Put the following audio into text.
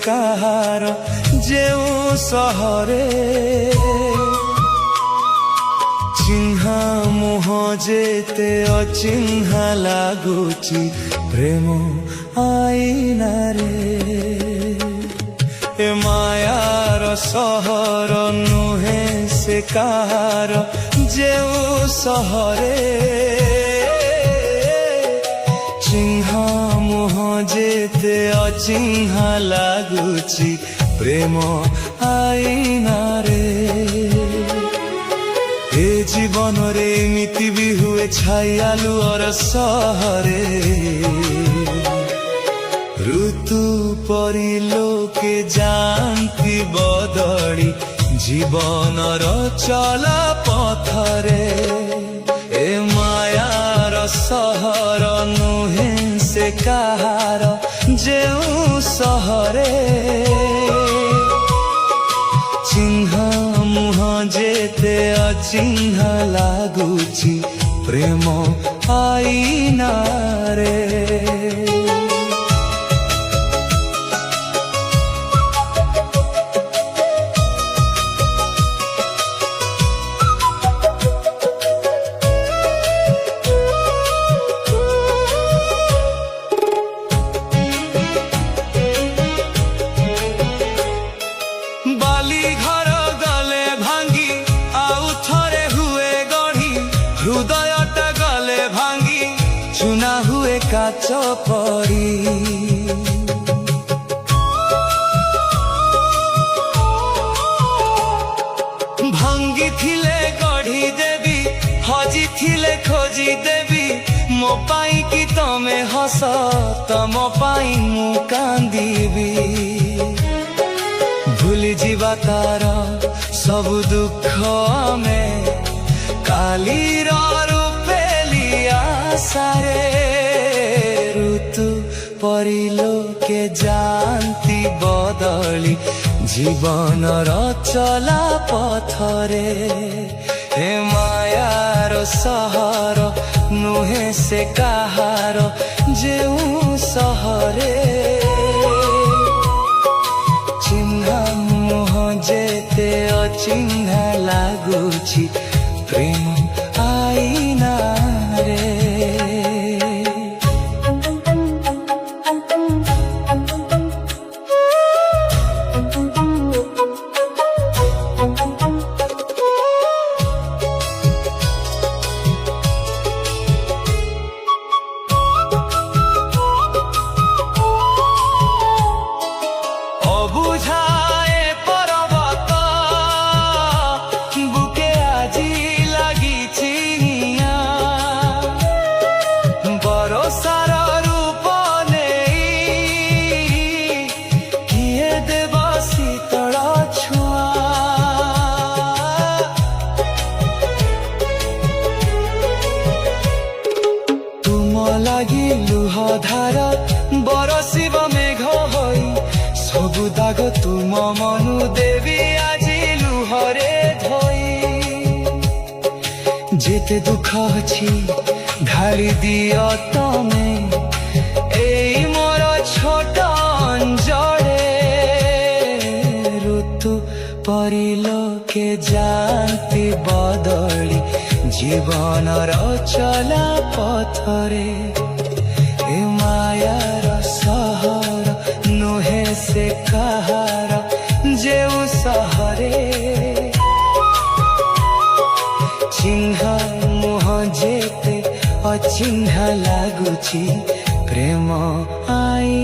କାହାର ଯେଉଁ ସହରେ ଚିହ୍ନା ମୁହଁ ଯେତେ ଅଚିହ୍ନା ଲାଗୁଛି ପ୍ରେମ ଆଇନାରେ। ଏ ମାୟାର ସହର ନୁହେଁ ସେ କାହାର ଯେଉଁ ସହରେ ଚିହ୍ନା ମୁହଁ ଯେତେ ଅଚିହ୍ନା ଲାଗୁଛି ପ୍ରେମ ଆଇନାରେ। ଏ ଜୀବନରେ ଏମିତି ବି ହୁଏ ଛାଇ ଆଲୁଅର ସହରେ ଋତୁ ପରି ଲୋକେ ଯାଆନ୍ତି ବଦଳି ଜୀବନର ଚଲ ପଥରେ। ଏ ମାୟାର ସହର ନୁହେଁ ସେ କାହାର ଯେଉଁ ସହରେ ଚିହ୍ନା ମୁହଁ ଯେତେ ଅଚିହ୍ନା ଲାଗୁଛି ପ୍ରେମ ଆଇନାରେ। ହୃଦୟଟା ଗଲେ ଭାଙ୍ଗି ଚୁନା ହୁଏ କାଚ ପରି। ଭାଙ୍ଗିଥିଲେ ଗଢ଼ି ଦେବି ହଜିଥିଲେ ଖୋଜି ଦେବି ମୋ ପାଇଁ କି ତମେ ହସ ତମ ପାଇଁ ମୁଁ କାନ୍ଦିବି। ଭୁଲି ଯିବା ତାର ସବୁ ଦୁଃଖ ଆମେ କାଲିର ରୂପେଲି ଆଶାରେ ଋତୁ ପରି ଲୋକେ ଯାଆନ୍ତି ବଦଳି ଜୀବନର ଚଲା ପଥରେ। ହେ ମାୟାର ସହର ନୁହେଁ ସେ କାହାର ଯେଉଁ ସହରେ ଚିହ୍ନା ମୁହଁ ଯେତେ ଅଚିହ୍ନା ଲାଗୁଛି ପ୍ରେମ ଆଇନାରେ। অবুঝায়ে পর্বত বুকে আজি লাগিছি বরসার রূপ নেই কিয়ে দেব শীতল ছুয়া। তুম লাগি লুহ ধার বরসিব মেঘ হই ସବୁ ଦାଗ ତୁମ ମନୁ ଦେବି ଆଜି ଲୁହରେ ଧୋଇ। ଯେତେ ଦୁଃଖ ଅଛି ଢାଳି ଦିଅ ତମେ ଏଇ ମୋର ଛୋଟ ଅଞ୍ଚଳରେ ଋତୁ ପରି ଲୋକେ ଯାଆନ୍ତି ବଦଳି ଜୀବନର ଚଲା ପଥରେ। ଏ ମାୟାର ସହର ନୁହେଁ ସେ କାହାର ଯେଉଁ ସହରେ ଚିହ୍ନା ମୁହଁ ଯେତେ ଅଚିହ୍ନା ଲାଗୁଛି ପ୍ରେମ ଆଇ